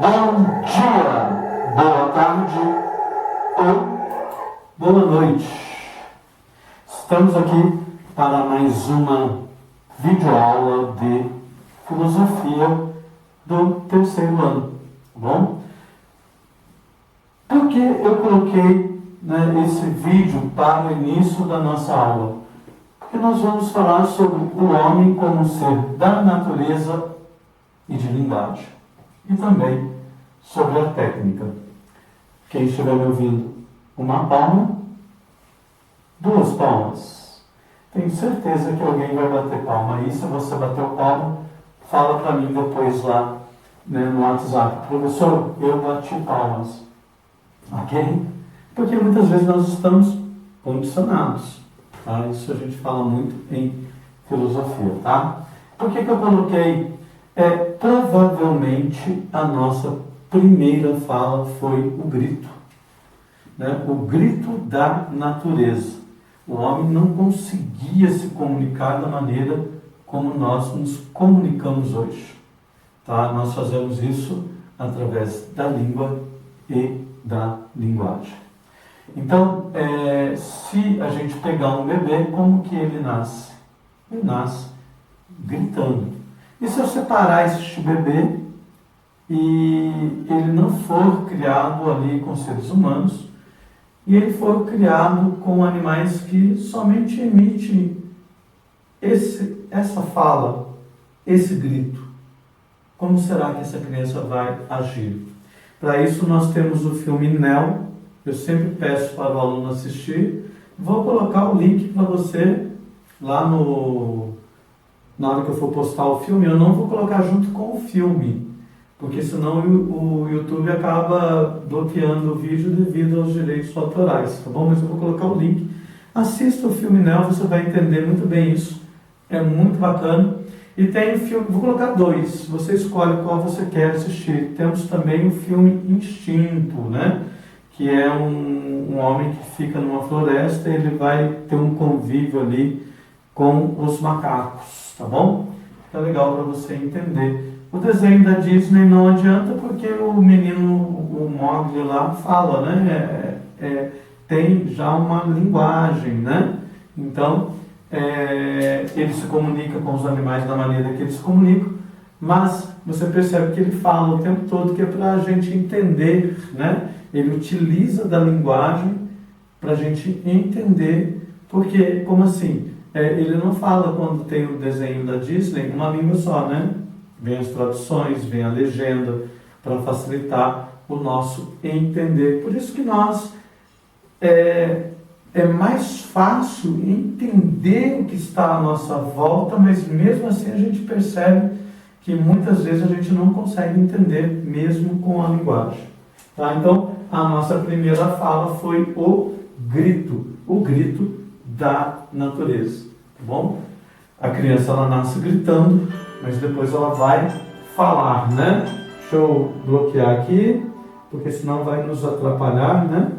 Bom dia, boa tarde ou boa noite. Estamos aqui para mais uma videoaula de filosofia do terceiro ano, tá bom? Por que eu coloquei esse vídeo para o início da nossa aula? Porque nós vamos falar sobre o homem como um ser da natureza e de linguagem. E também sobre a técnica. Quem estiver me ouvindo, uma palma, duas palmas. Tenho certeza que alguém vai bater palma. E se você bateu palma, fala para mim depois lá no WhatsApp. Professor, eu bati palmas. Ok? Porque muitas vezes nós estamos condicionados. Tá? Isso a gente fala muito em filosofia. Tá? Por que eu coloquei? Provavelmente a nossa primeira fala foi o grito. O grito da natureza. O homem não conseguia se comunicar da maneira como nós nos comunicamos hoje. Tá? Nós fazemos isso através da língua e da linguagem. Então, se a gente pegar um bebê, como que ele nasce? Ele nasce gritando. E se eu separar este bebê e ele não for criado ali com seres humanos, e ele for criado com animais que somente emitem essa fala, esse grito, como será que essa criança vai agir? Para isso nós temos o filme Neo. Eu sempre peço para o aluno assistir. Vou colocar o link para você lá na hora que eu for postar o filme. Eu não vou colocar junto com o filme, porque senão o YouTube acaba bloqueando o vídeo devido aos direitos autorais, tá bom? Mas eu vou colocar o link. Assista o filme Neo, você vai entender muito bem isso. É muito bacana. E tem o filme, vou colocar dois, você escolhe qual você quer assistir. Temos também o filme Instinto, que é um homem que fica numa floresta e ele vai ter um convívio ali com os macacos, tá bom? Fica legal para você entender. O desenho da Disney não adianta porque o menino, o Mowgli lá, fala, tem já uma linguagem, Então, ele se comunica com os animais da maneira que eles se comunicam, mas você percebe que ele fala o tempo todo que é para a gente entender, Ele utiliza da linguagem para a gente entender, porque, como assim? Ele não fala quando tem o desenho da Disney uma língua só, Vem as traduções, vem a legenda, para facilitar o nosso entender. Por isso que nós é mais fácil entender o que está à nossa volta, mas mesmo assim a gente percebe que muitas vezes a gente não consegue entender mesmo com a linguagem. Tá? Então, a nossa primeira fala foi o grito da natureza. Tá bom? A criança ela nasce gritando, mas depois ela vai falar, Deixa eu bloquear aqui, porque senão vai nos atrapalhar,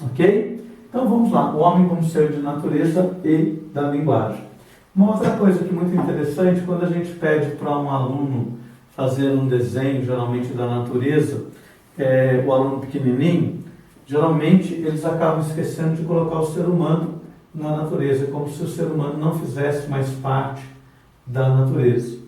Ok? Então vamos lá, o homem como ser de natureza e da linguagem. Uma outra coisa que é muito interessante, quando a gente pede para um aluno fazer um desenho, geralmente da natureza, o aluno pequenininho, geralmente eles acabam esquecendo de colocar o ser humano na natureza, como se o ser humano não fizesse mais parte da natureza,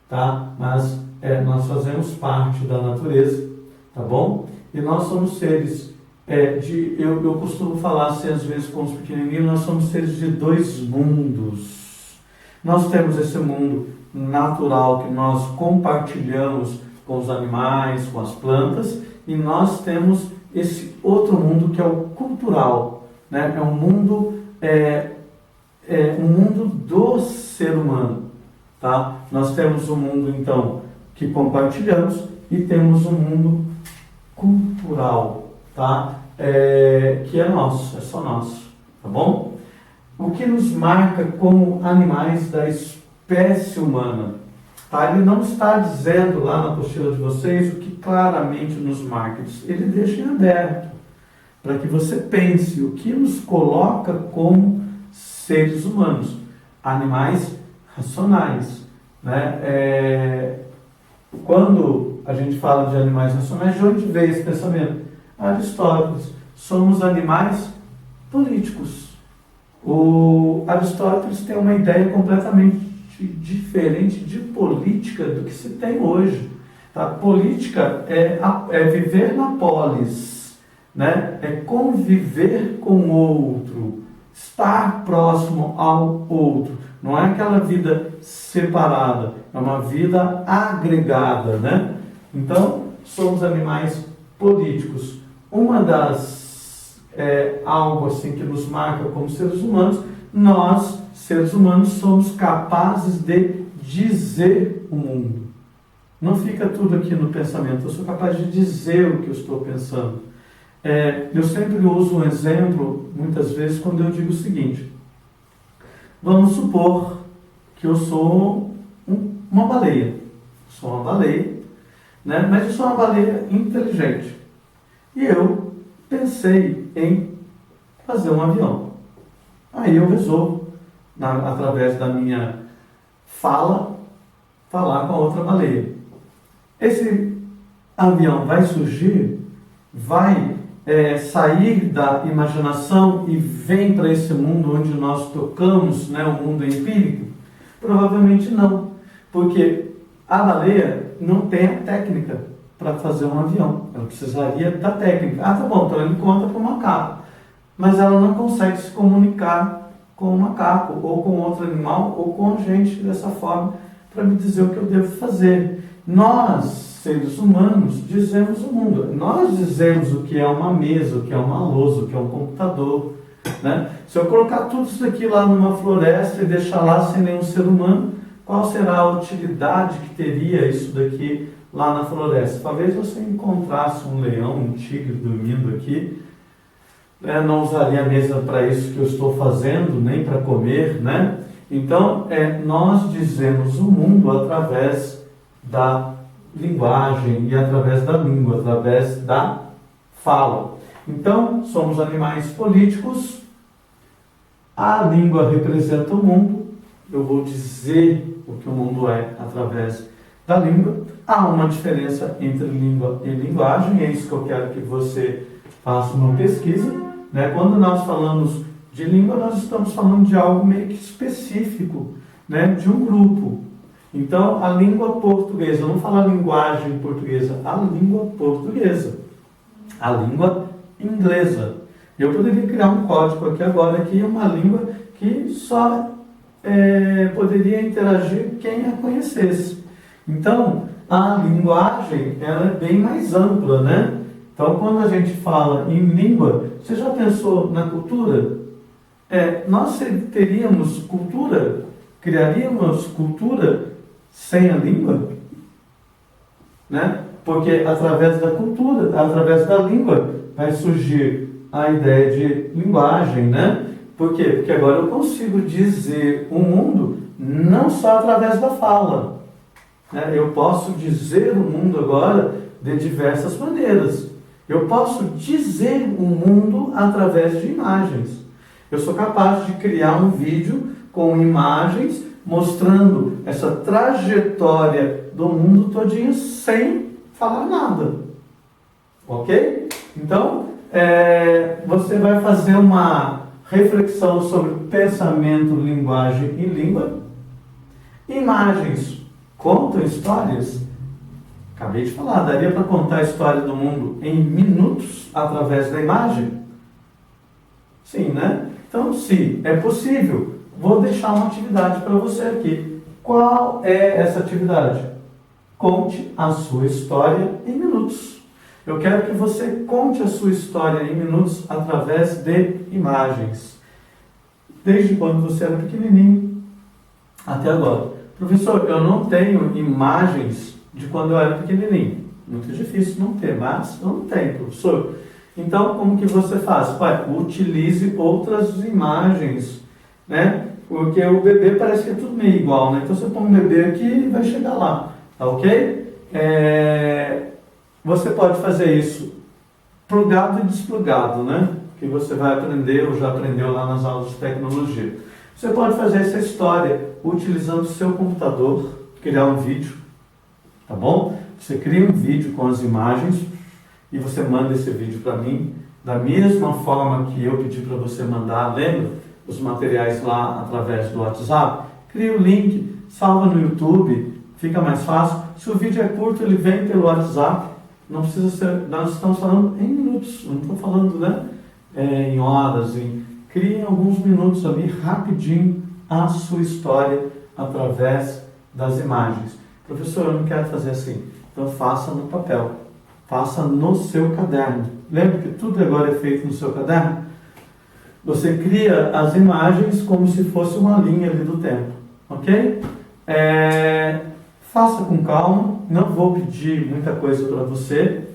tá? Mas nós fazemos parte da natureza, tá bom? E nós somos seres eu costumo falar assim, às vezes com os pequenininhos, nós somos seres de dois mundos. Nós temos esse mundo natural que nós compartilhamos com os animais, com as plantas, e nós temos esse outro mundo que é o cultural, É um mundo, um mundo do ser humano, tá? Nós temos um mundo então que compartilhamos e temos um mundo cultural, tá? Que é nosso, é só nosso, tá bom? O que nos marca como animais da espécie humana, tá? Ele não está dizendo lá na apostila de vocês o que claramente nos marca, ele deixa em aberto, para que você pense o que nos coloca como seres humanos, animais racionais, Quando a gente fala de animais racionais, de onde veio esse pensamento? Aristóteles. Somos animais políticos. O Aristóteles tem uma ideia completamente diferente de política do que se tem hoje. Tá? Política é viver na polis, né? É conviver com o outro, estar próximo ao outro. Não é aquela vida separada, é uma vida agregada, né? Então, somos animais políticos. Uma das algo assim que nos marca como seres humanos, nós, seres humanos, somos capazes de dizer o mundo. Não fica tudo aqui no pensamento, eu sou capaz de dizer o que eu estou pensando. Eu sempre uso um exemplo, muitas vezes, quando eu digo o seguinte: vamos supor que eu sou uma baleia. Sou uma baleia, né? Mas eu sou uma baleia inteligente. E eu pensei em fazer um avião. Aí eu resolvo, através da minha fala, falar com a outra baleia. Esse avião vai surgir, vai sair da imaginação e vem para esse mundo onde nós tocamos, né, o mundo empírico? Provavelmente não, porque a baleia não tem a técnica para fazer um avião. Ela precisaria da técnica. Ah, tá bom, então ele conta para o macaco. Mas ela não consegue se comunicar com o macaco, ou com outro animal, ou com a gente dessa forma, para me dizer o que eu devo fazer. Nós, seres humanos, dizemos o mundo. Nós dizemos o que é uma mesa, o que é uma lousa, o que é um computador, né? Se eu colocar tudo isso aqui lá numa floresta e deixar lá sem nenhum ser humano, qual será a utilidade que teria isso daqui lá na floresta? Talvez você encontrasse um leão, um tigre dormindo aqui, não usaria a mesa para isso que eu estou fazendo, nem para comer, né? Então, nós dizemos o mundo através da linguagem e através da língua, através da fala. Então, somos animais políticos, a língua representa o mundo, eu vou dizer o que o mundo é através da língua. Há uma diferença entre língua e linguagem, é isso que eu quero que você faça uma pesquisa, né? Quando nós falamos de língua, nós estamos falando de algo meio que específico, né? De um grupo. Então, a língua portuguesa, eu não falo a linguagem portuguesa, a língua portuguesa, a língua inglesa. Eu poderia criar um código aqui agora, que é uma língua que só poderia interagir quem a conhecesse. Então, a linguagem ela é bem mais ampla, né? Então, quando a gente fala em língua, você já pensou na cultura? Nós teríamos cultura, criaríamos cultura sem a língua, né? Porque através da cultura, através da língua, vai surgir a ideia de linguagem, né? Por quê? Porque agora eu consigo dizer o mundo não só através da fala, né? Eu posso dizer o mundo agora de diversas maneiras. Eu posso dizer o mundo através de imagens. Eu sou capaz de criar um vídeo com imagens mostrando essa trajetória do mundo todinho sem falar nada. Ok? Então, você vai fazer uma reflexão sobre pensamento, linguagem e língua. Imagens contam histórias. Acabei de falar, daria para contar a história do mundo em minutos através da imagem? Sim, né? Então, se é possível, vou deixar uma atividade para você aqui. Qual é essa atividade? Conte a sua história em minutos. Eu quero que você conte a sua história em minutos através de imagens. Desde quando você era pequenininho até agora. Professor, eu não tenho imagens de quando eu era pequenininho. Muito difícil não ter, mas eu não tenho, professor. Então, como que você faz? Pai, utilize outras imagens, né? Porque o bebê parece que é tudo meio igual, né? Então, você põe um bebê aqui e vai chegar lá, tá ok? Você pode fazer isso plugado e desplugado, né? Que você vai aprender ou já aprendeu lá nas aulas de tecnologia. Você pode fazer essa história utilizando o seu computador, criar um vídeo, tá bom? Você cria um vídeo com as imagens e você manda esse vídeo para mim, da mesma forma que eu pedi para você mandar, lembra? Os materiais lá através do WhatsApp. Cria o link, salva no YouTube, fica mais fácil. Se o vídeo é curto, ele vem pelo WhatsApp. Não precisa ser, nós estamos falando em minutos, não estou falando, né, em horas. Crie em alguns minutos ali, rapidinho, a sua história através das imagens. Professor, eu não quero fazer assim. Então faça no papel, faça no seu caderno. Lembra que tudo agora é feito no seu caderno? Você cria as imagens como se fosse uma linha ali do tempo, ok? Faça com calma, não vou pedir muita coisa para você,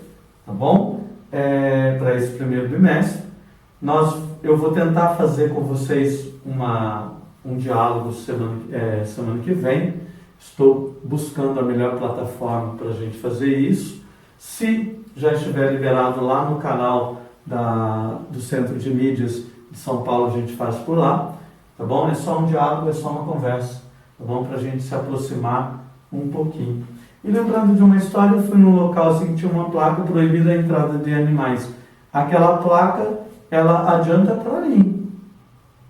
tá bom? Para esse primeiro bimestre. Eu vou tentar fazer com vocês um diálogo semana que vem. Estou buscando a melhor plataforma para a gente fazer isso. Se já estiver liberado lá no canal do Centro de Mídias de São Paulo, a gente faz por lá, tá bom? É só um diálogo, é só uma conversa, tá bom? Para a gente se aproximar um pouquinho. E lembrando de uma história, eu fui num local assim que tinha uma placa proibida a entrada de animais. Aquela placa, ela adianta para mim,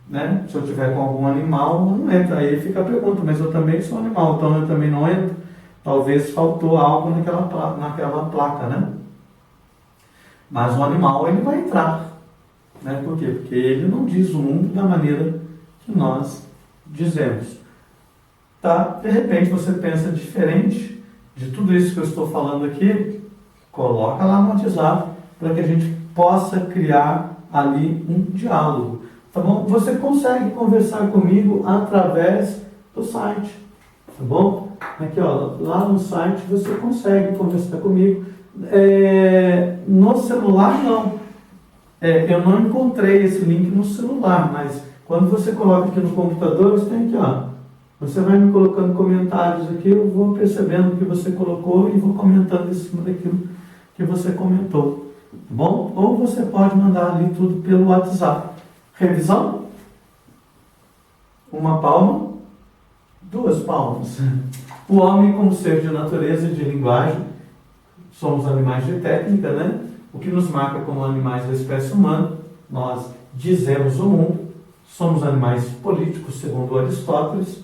né? Se eu tiver com algum animal, não entra. Aí fica a pergunta, mas eu também sou animal, então eu também não entro. Talvez faltou algo naquela placa, né? Mas o animal, ele vai entrar, né? Por quê? Porque ele não diz o mundo da maneira que nós dizemos. Tá? De repente você pensa diferente de tudo isso que eu estou falando aqui, coloca lá no WhatsApp para que a gente possa criar ali um diálogo. Tá bom? Você consegue conversar comigo através do site, tá bom? Aqui, ó, lá no site você consegue conversar comigo. No celular, não. Eu não encontrei esse link no celular, mas quando você coloca aqui no computador, você tem aqui, ó. Você vai me colocando comentários aqui, eu vou percebendo o que você colocou e vou comentando em cima daquilo que você comentou, tá bom? Ou você pode mandar ali tudo pelo WhatsApp. Revisão? Uma palma, 2 palmas. O homem como ser de natureza e de linguagem, somos animais de técnica, né? O que nos marca como animais da espécie humana, nós dizemos o mundo, somos animais políticos, segundo Aristóteles.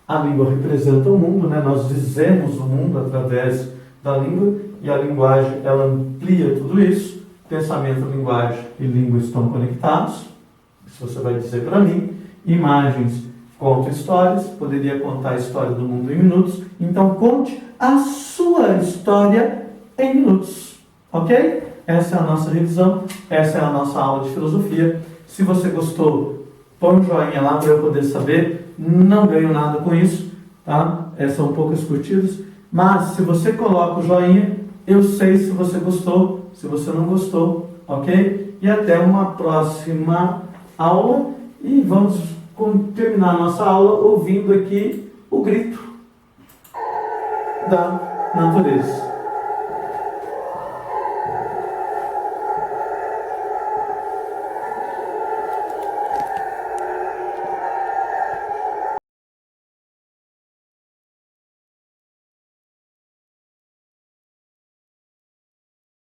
A língua representa o mundo, né? Nós dizemos o mundo através da língua, e a linguagem, ela amplia tudo isso. Pensamento, linguagem e língua estão conectados. Isso você vai dizer para mim. Imagens contam histórias. Poderia contar a história do mundo em minutos. Então conte a sua história em minutos. Ok? Essa é a nossa revisão. Essa é a nossa aula de filosofia. Se você gostou, põe um joinha lá para eu poder saber. Não ganho nada com isso, tá? São poucas curtidas. Mas se você coloca o joinha, eu sei se você gostou, se você não gostou, ok? E até uma próxima aula. E vamos terminar a nossa aula ouvindo aqui o grito da natureza.